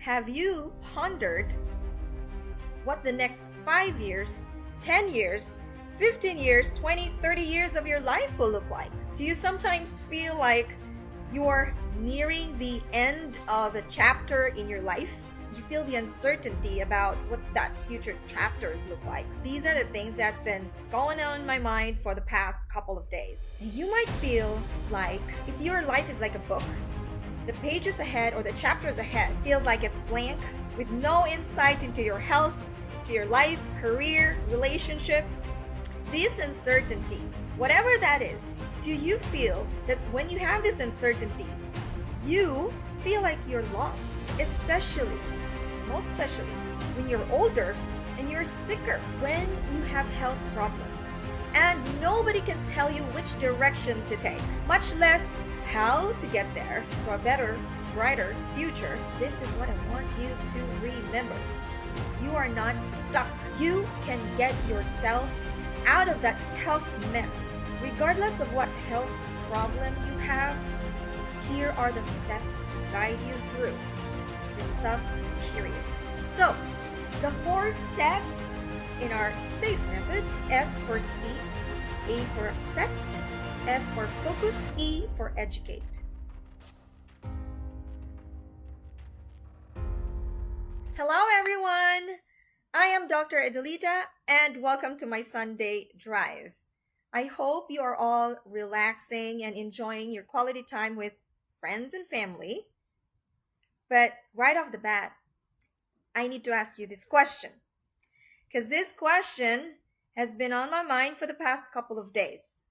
Have you pondered what the next 5 years, 10 years, 15 years, 20, 30 years of your life will look like? Do you sometimes feel like you're nearing the end of a chapter in your life? You feel the uncertainty about what that future chapters look like. These are the things that's been going on in my mind for the past couple of days. You might feel like if your life is like a book, the pages ahead or the chapters ahead feels like it's blank with no insight into your health, to your life, career, relationships. These uncertainties, whatever that is, do you feel that when you have these uncertainties, you feel like you're lost, most especially when you're older and you're sicker, when you have health problems and nobody can tell you which direction to take, much less how to get there to a better, brighter future. This is what I want you to remember. You are not stuck. You can get yourself out of that health mess. Regardless of what health problem you have, here are the steps to guide you through this stuff, period. So, the 4 steps in our S.A.F.E method: S for see, A for accept, F for focus, E for educate. Hello everyone! I am Dr. Adelita and welcome to my Sunday drive. I hope you are all relaxing and enjoying your quality time with friends and family. But right off the bat, I need to ask you this question, because this question has been on my mind for the past couple of days.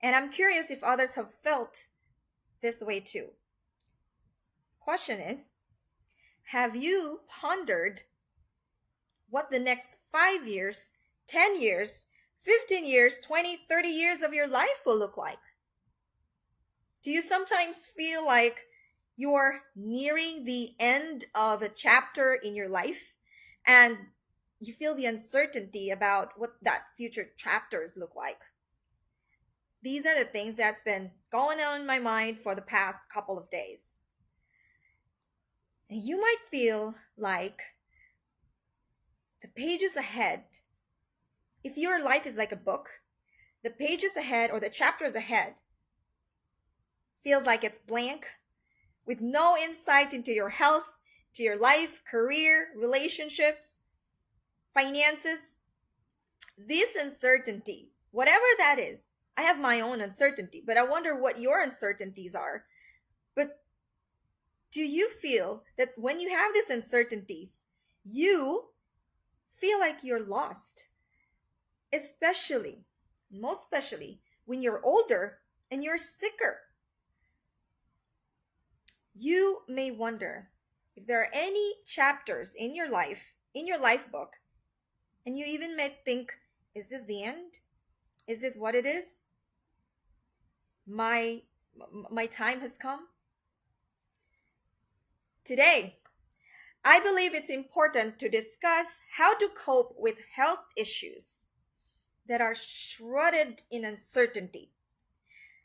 And I'm curious if others have felt this way too. Question is, have you pondered what the next 5 years, 10 years, 15 years, 20, 30 years of your life will look like? Do you sometimes feel like you're nearing the end of a chapter in your life and you feel the uncertainty about what that future chapters look like? These are the things that's been going on in my mind for the past couple of days. And you might feel like the pages ahead, if your life is like a book, the pages ahead or the chapters ahead feels like it's blank with no insight into your health, to your life, career, relationships, finances. These uncertainties, whatever that is, I have my own uncertainty, but I wonder what your uncertainties are. But do you feel that when you have these uncertainties, you feel like you're lost? Most especially, when you're older and you're sicker. You may wonder if there are any chapters in your life book, and you even may think, is this the end? Is this what it is? My time has come. Today, I believe it's important to discuss how to cope with health issues that are shrouded in uncertainty.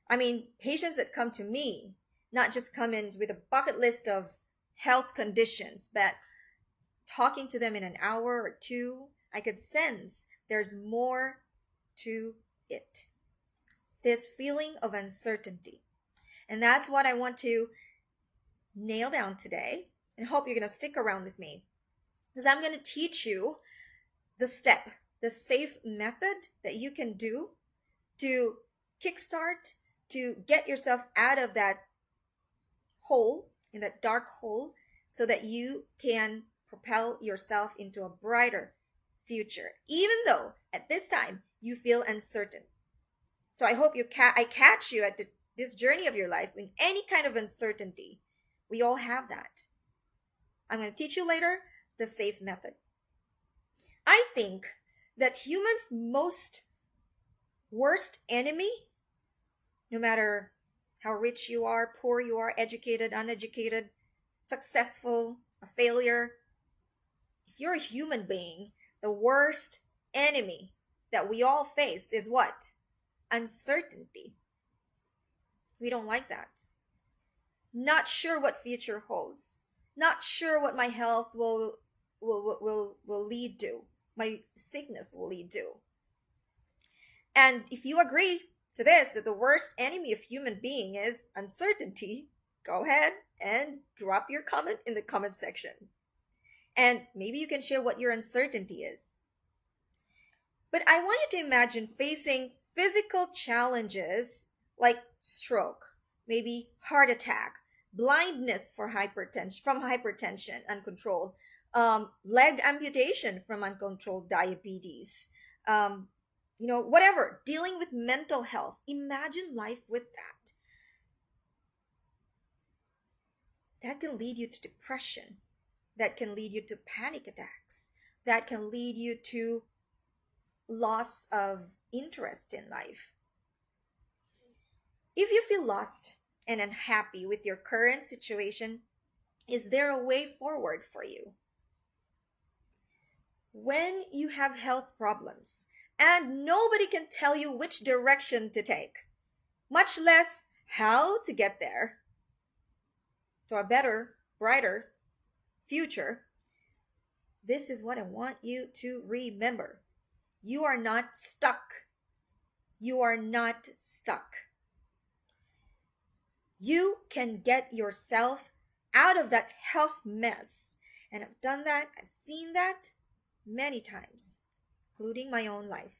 I mean, patients that come to me not just come in with a bucket list of health conditions, but talking to them in an hour or two, I could sense there's more to it. This feeling of uncertainty. And that's what I want to nail down today, and hope you're going to stick around with me, because I'm going to teach you the S.A.F.E method that you can do to kickstart, to get yourself out of that hole, in that dark hole, so that you can propel yourself into a brighter future, even though at this time you feel uncertain. So I hope I catch you at this journey of your life in any kind of uncertainty. We all have that. I'm going to teach you later the S.A.F.E method. I think that humans' most worst enemy, no matter how rich you are, poor you are, educated, uneducated, successful, a failure, if you're a human being, the worst enemy that we all face is what? Uncertainty. We don't like that. Not sure what future holds. not sure what my health will lead to, my sickness will lead to. And if you agree to this, that the worst enemy of human being is uncertainty, go ahead and drop your comment in the comment section. And maybe you can share what your uncertainty is. But I want you to imagine facing physical challenges like stroke, maybe heart attack, blindness from hypertension uncontrolled, leg amputation from uncontrolled diabetes, whatever, dealing with mental health. Imagine life with that. That can lead you to depression. That can lead you to panic attacks. That can lead you to loss of interest in life. If you feel lost and unhappy with your current situation, is there a way forward for you? When you have health problems and nobody can tell you which direction to take, much less how to get there to a better, brighter future, this is what I want you to remember. You are not stuck. You are not stuck. You can get yourself out of that health mess. And I've done that, I've seen that many times, including my own life.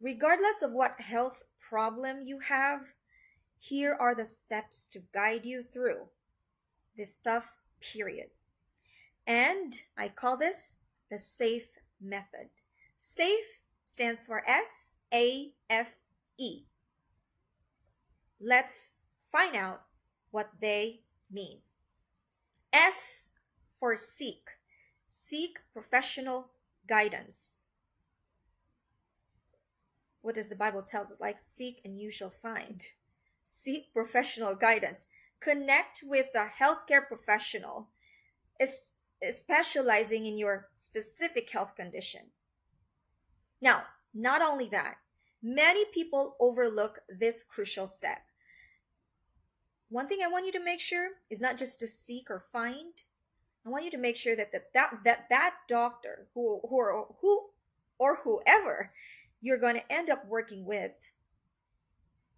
Regardless of what health problem you have, here are the steps to guide you through this tough period. And I call this the S.A.F.E Method. S.A.F.E stands for S-A-F-E. Let's find out what they mean. S for seek. Seek professional guidance. What does the Bible tell us? Like, seek and you shall find. Seek professional guidance. Connect with a healthcare professional specializing in your specific health condition. Now, not only that, many people overlook this crucial step. One thing I want you to make sure is not just to seek or find. I want you to make sure that that doctor who or whoever you're going to end up working with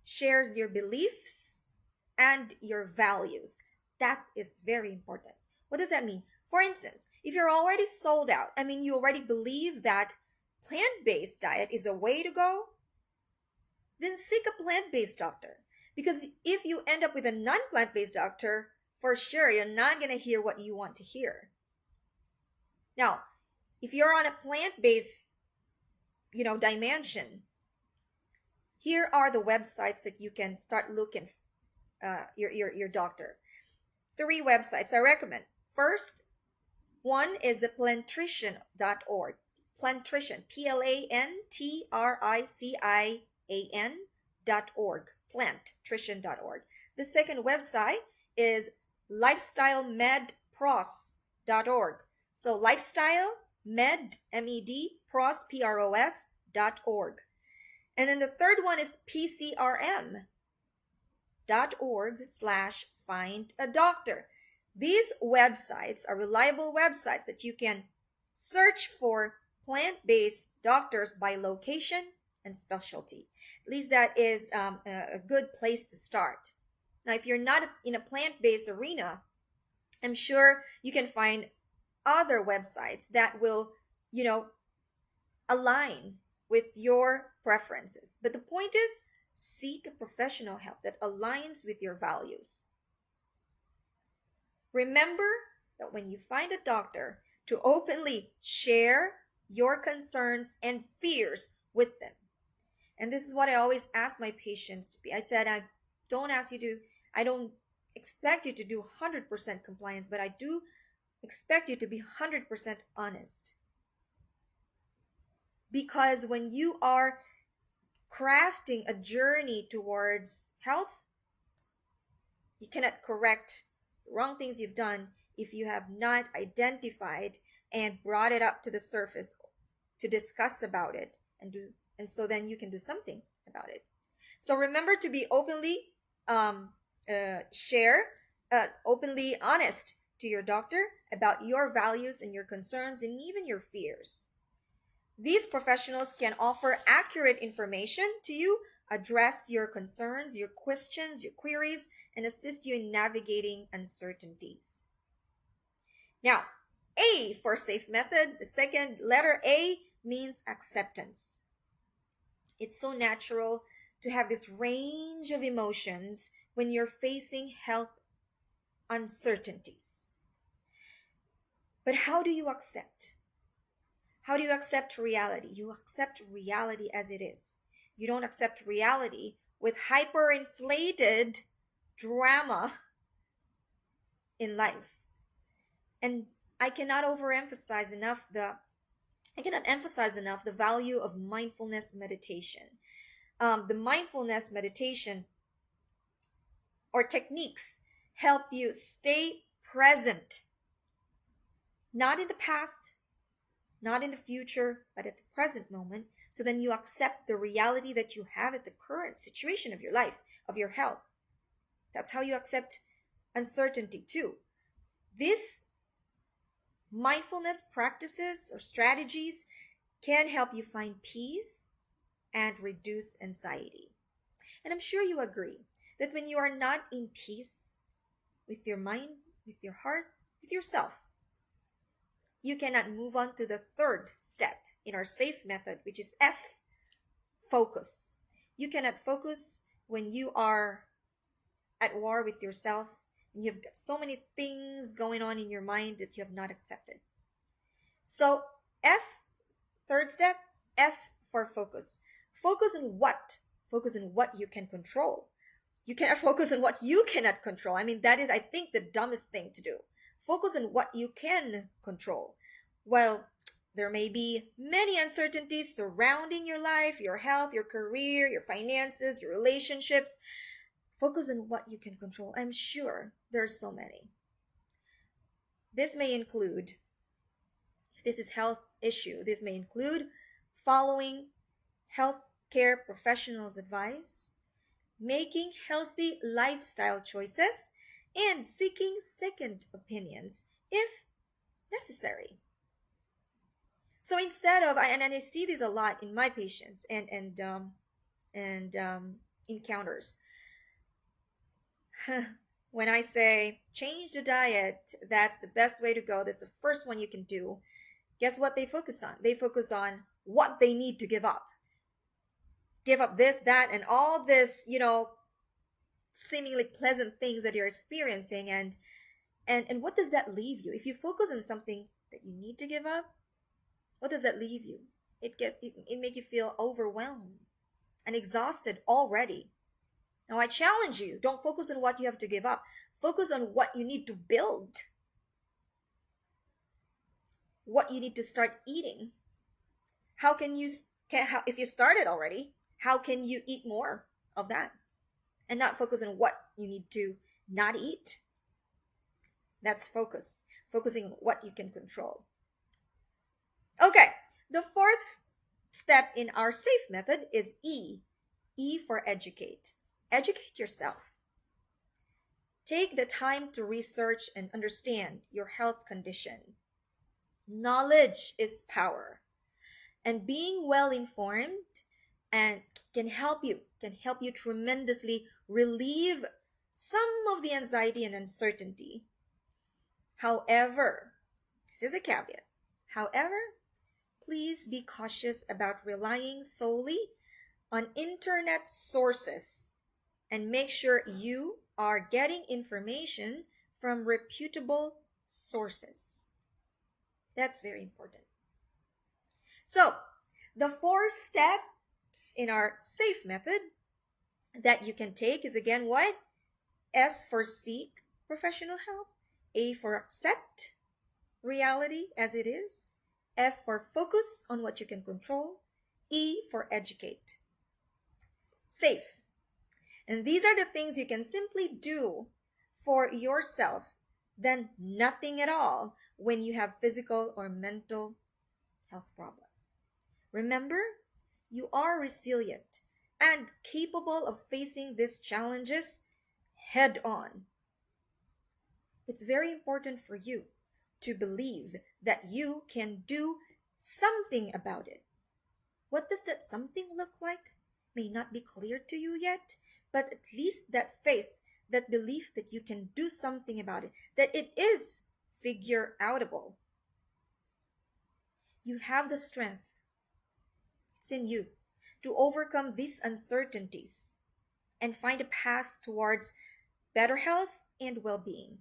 shares your beliefs and your values. That is very important. What does that mean? For instance, if you're already sold out, you already believe that plant-based diet is a way to go, then seek a plant-based doctor. Because if you end up with a non-plant-based doctor, for sure, you're not going to hear what you want to hear. Now, if you're on a plant-based, dimension, here are the websites that you can start looking your doctor. 3 websites I recommend. First one is the plantrician.org. Plantrician, plantrician.org. Plantrician.org. The second website is lifestylemedpros.org. So lifestyle med, M-E-D, pros, P-R-O-S.org. And then the third one is pcrm.org/find a doctor. These websites are reliable websites that you can search for plant-based doctors by location and specialty. At least that is a good place to start. Now, if you're not in a plant-based arena, I'm sure you can find other websites that will, align with your preferences. But the point is, seek professional help that aligns with your values. Remember that when you find a doctor, to openly share your concerns and fears with them. And this is what I always ask my patients to be. I said, I don't expect you to do 100% compliance, but I do expect you to be 100% honest. Because when you are crafting a journey towards health, you cannot correct the wrong things you've done if you have not identified and brought it up to the surface to discuss about it and so then you can do something about it. So remember to be openly openly honest to your doctor about your values and your concerns and even your fears. These professionals can offer accurate information to you, address your concerns, your questions, your queries, and assist you in navigating uncertainties. Now, A for SAFE method, the second letter A means acceptance. It's so natural to have this range of emotions when you're facing health uncertainties. But how do you accept? How do you accept reality? You accept reality as it is. You don't accept reality with hyperinflated drama in life. And I cannot overemphasize enough the I cannot emphasize enough the value of mindfulness meditation. The mindfulness meditation or techniques help you stay present, not in the past, not in the future, but at the present moment. So then you accept the reality that you have at the current situation of your life, of your health. That's how you accept uncertainty too. These mindfulness practices or strategies can help you find peace and reduce anxiety. And I'm sure you agree that when you are not in peace with your mind, with your heart, with yourself, you cannot move on to the third step in our SAFE method, which is F, focus. You cannot focus when you are at war with yourself and you've got so many things going on in your mind that you have not accepted. So, F, third step, F for focus. Focus on what? Focus on what you can control. You cannot focus on what you cannot control. I mean, that is, I think, the dumbest thing to do. Focus on what you can control. Well, there may be many uncertainties surrounding your life, your health, your career, your finances, your relationships. Focus on what you can control. I'm sure there are so many. This may include, if this is health issue, this may include following healthcare professionals' advice, making healthy lifestyle choices, and seeking second opinions if necessary. So instead of, and I see this a lot in my patients and encounters. When I say change the diet, that's the best way to go. That's the first one you can do. Guess what they focus on? They focus on what they need to give up. Give up this, that, and all this, seemingly pleasant things that you're experiencing. And what does that leave you? If you focus on something that you need to give up, what does that leave you? It make you feel overwhelmed and exhausted already. Now I challenge you, don't focus on what you have to give up. Focus on what you need to build. What you need to start eating. How can you if you started already, how can you eat more of that? And not focus on what you need to not eat. That's focus. Focusing on what you can control. Okay, the fourth step in our SAFE method is E. E for educate. Educate yourself. Take the time to research and understand your health condition. Knowledge is power. And being well informed and can help you tremendously relieve some of the anxiety and uncertainty. However, this is a caveat. However, please be cautious about relying solely on internet sources and make sure you are getting information from reputable sources. That's very important. So, the 4 steps in our SAFE method that you can take is again what? S for seek professional help, A for accept reality as it is, F for focus on what you can control, E for educate. SAFE. And these are the things you can simply do for yourself, then nothing at all when you have physical or mental health problems. Remember, you are resilient and capable of facing these challenges head on. It's very important for you to believe that you can do something about it. What does that something look like? May not be clear to you yet, but at least that faith, that belief that you can do something about it, that it is figure outable. You have the strength, it's in you, to overcome these uncertainties and find a path towards better health and well being.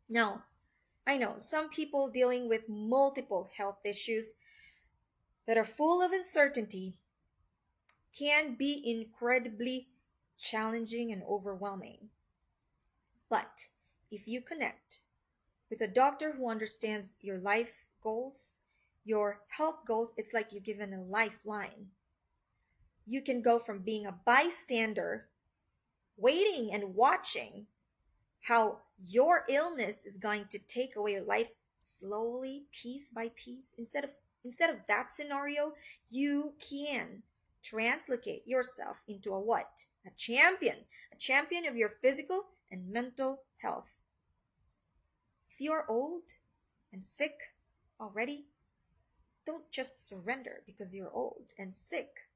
Now, I know some people dealing with multiple health issues that are full of uncertainty can be incredibly challenging and overwhelming. But if you connect with a doctor who understands your life goals, your health goals, it's like you're given a lifeline. You can go from being a bystander, waiting and watching how your illness is going to take away your life slowly, piece by piece. Instead of that scenario, you can translocate yourself into a what? A champion of your physical and mental health. If you are old and sick already, don't just surrender because you're old and sick.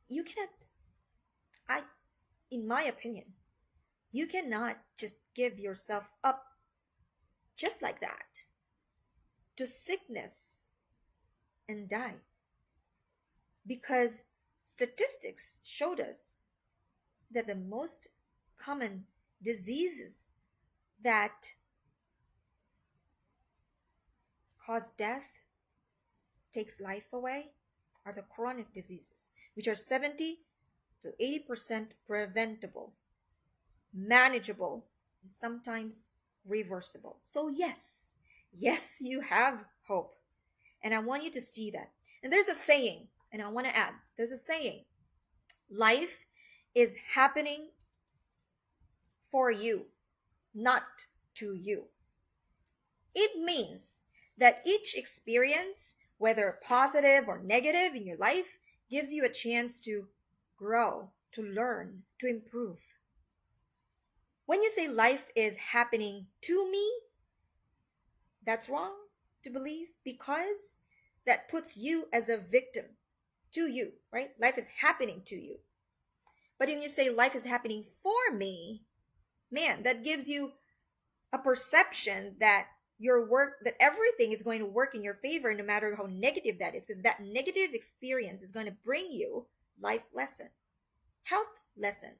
You cannot, I, in my opinion, you cannot just give yourself up just like that to sickness and die. Because statistics showed us that the most common diseases that cause death, takes life away, are the chronic diseases, which are 70 to 80% preventable, manageable, and sometimes reversible. So, yes, you have hope. And I want you to see that. And there's a saying, and I want to add there's a saying, life is happening for you, not to you. It means that each experience, whether positive or negative in your life, gives you a chance to grow, to learn, to improve. When you say life is happening to me, that's wrong to believe because that puts you as a victim to you, right? Life is happening to you. But when you say life is happening for me, man, that gives you a perception that that everything is going to work in your favor no matter how negative that is, because that negative experience is going to bring you life lesson, health lesson.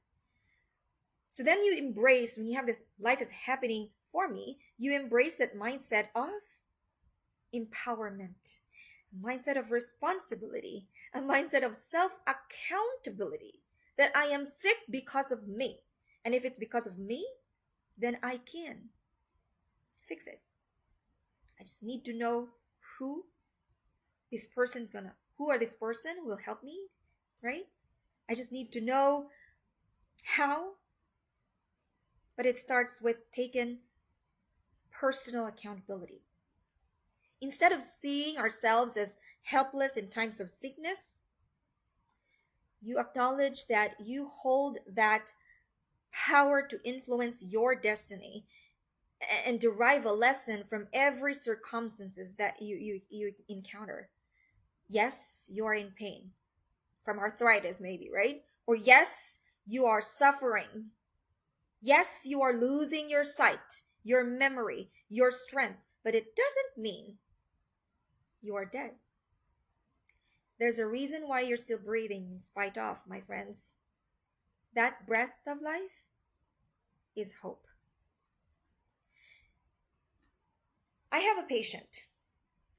So then you embrace, when you have this life is happening for me, you embrace that mindset of empowerment, a mindset of responsibility, a mindset of self accountability, that I am sick because of me. And if it's because of me, then I can fix it. I just need to know who who are this person who will help me, right? I just need to know how. But it starts with taking personal accountability. Instead of seeing ourselves as helpless in times of sickness, you acknowledge that you hold that power to influence your destiny and derive a lesson from every circumstances that you encounter. Yes, you are in pain from arthritis, maybe, right? Or yes, you are suffering. Yes, you are losing your sight, your memory, your strength, but it doesn't mean you are dead. There's a reason why you're still breathing in spite of, my friends. That breath of life is hope. I have a patient,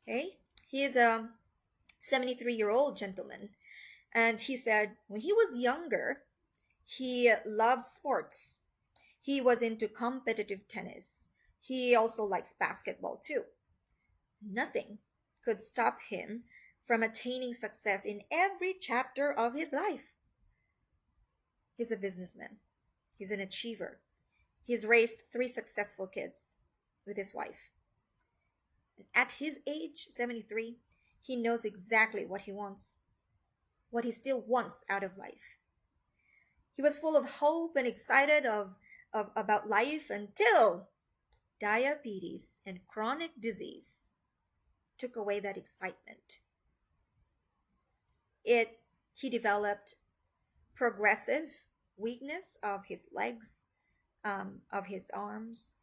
okay? He is a 73-year-old gentleman, and he said when he was younger, he loved sports. He was into competitive tennis. He also likes basketball too. Nothing could stop him from attaining success in every chapter of his life. He's a businessman. He's an achiever. He's raised 3 successful kids with his wife. And at his age, 73, he knows exactly what he wants, what he still wants out of life. He was full of hope and excited of about life until diabetes and chronic disease took away that excitement. It He developed progressive weakness of his legs, of his arms.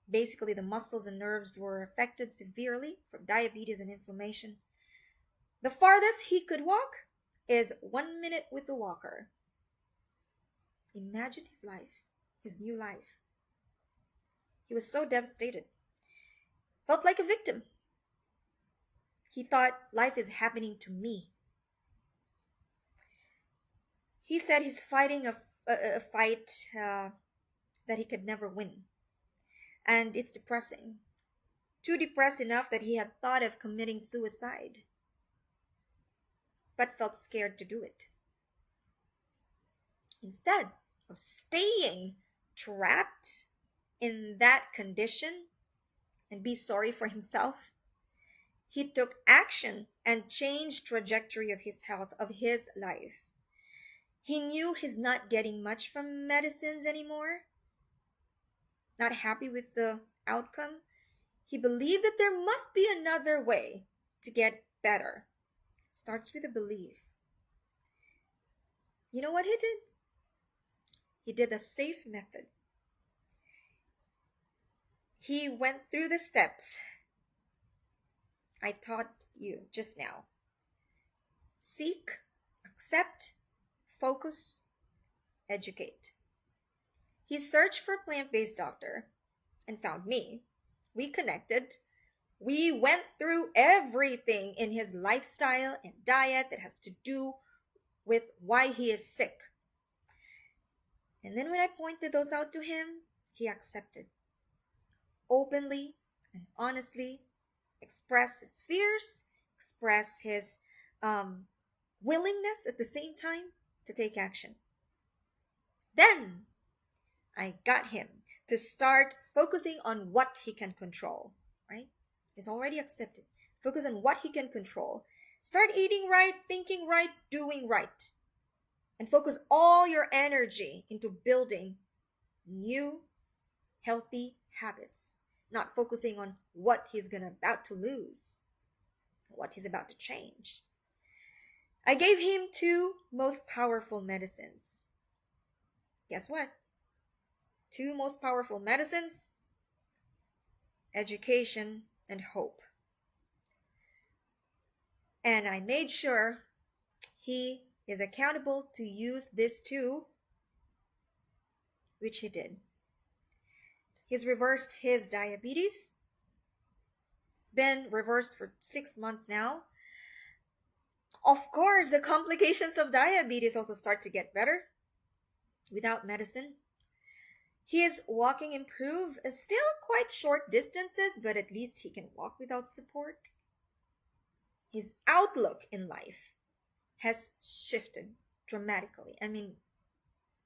Basically, the muscles and nerves were affected severely from diabetes and inflammation. The farthest he could walk is 1 minute with the walker. Imagine his life, his new life. He was so devastated, felt like a victim. He thought life is happening to me. He said he's fighting a fight that he could never win. And it's depressing. Too depressed enough that he had thought of committing suicide, but felt scared to do it. Instead of staying trapped in that condition and be sorry for himself, he took action and changed trajectory of his health, of his life. He knew he's not getting much from medicines anymore, not happy with the outcome. He believed that there must be another way to get better. It starts with a belief. You know what he did? He did the S.A.F.E Method. He went through the steps I taught you just now. Seek, accept, focus, educate. He searched for a plant-based doctor and found me. We connected. We went through everything in his lifestyle and diet that has to do with why he is sick. And then when I pointed those out to him, he accepted. Openly and honestly express his fears, express his willingness at the same time to take action. Then I got him to start focusing on what he can control, right? He's already accepted. Focus on what he can control. Start eating right, thinking right, doing right. And focus all your energy into building new, healthy habits, not focusing on what he's about to lose, what he's about to change. I gave him two most powerful medicines. Guess what? Two most powerful medicines: education and hope. And I made sure he is accountable to use this too, which he did. He's reversed his diabetes. It's been reversed for 6 months now. Of course, the complications of diabetes also start to get better without medicine. His walking improved, still quite short distances, but at least he can walk without support. His outlook in life has shifted dramatically. I mean,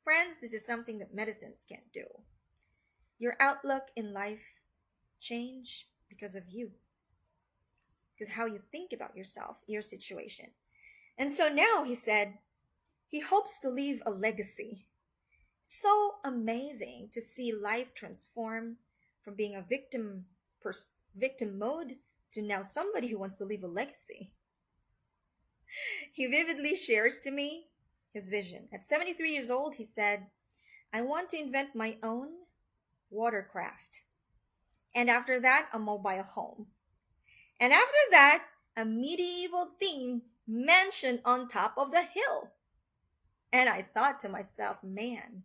friends, this is something that medicines can't do. Your outlook in life change because of you, because how you think about yourself, your situation. And so now he said he hopes to leave a legacy. So amazing to see life transform from being a victim mode to now somebody who wants to leave a legacy. He vividly shares to me his vision. At 73 years old, he said, I want to invent my own watercraft. And after that, a mobile home. And after that, a medieval themed mansion on top of the hill. And I thought to myself, man,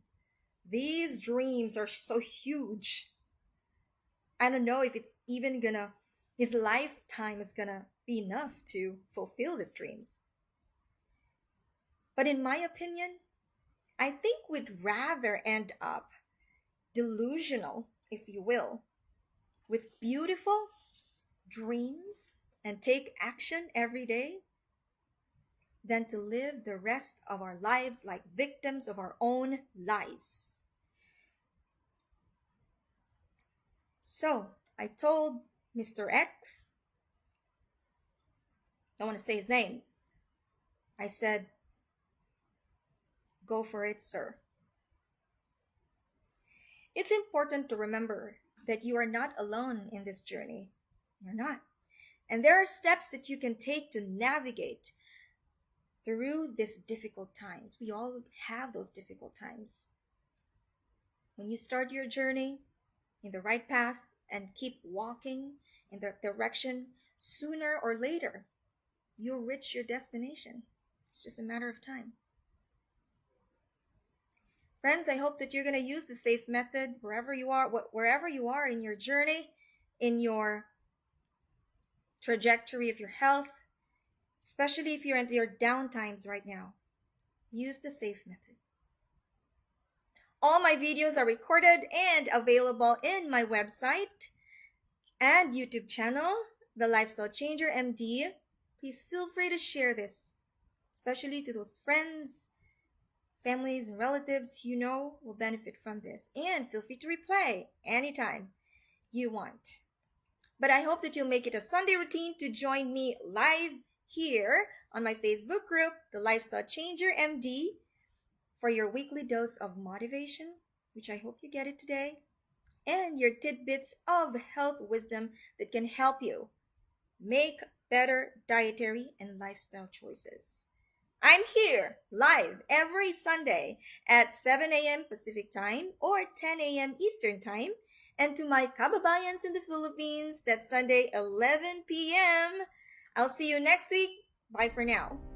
these dreams are so huge. I don't know if it's even his lifetime is gonna be enough to fulfill these dreams. But in my opinion, I think we'd rather end up delusional, if you will, with beautiful dreams and take action every day than to live the rest of our lives like victims of our own lies. So I told Mr. X, I don't want to say his name, I said, go for it, sir. It's important to remember that you are not alone in this journey. You're not. And there are steps that you can take to navigate through these difficult times. We all have those difficult times. When you start your journey in the right path and keep walking in the direction, sooner or later, you'll reach your destination. It's just a matter of time. Friends, I hope that you're going to use the S.A.F.E method wherever you are in your journey, in your trajectory of your health, especially if you're in your down times right now. Use the S.A.F.E method. All my videos are recorded and available in my website and YouTube channel, The Lifestyle Changer MD. Please feel free to share this, especially to those friends, families, and relatives you know will benefit from this. And feel free to replay anytime you want. But I hope that you'll make it a Sunday routine to join me live here on my Facebook group, The Lifestyle Changer MD, for your weekly dose of motivation, which I hope you get it today, and your tidbits of health wisdom that can help you make better dietary and lifestyle choices. I'm here live every Sunday at 7 a.m. Pacific Time or 10 a.m. Eastern Time. And to my kababayans in the Philippines, that's Sunday 11 p.m. I'll see you next week. Bye for now.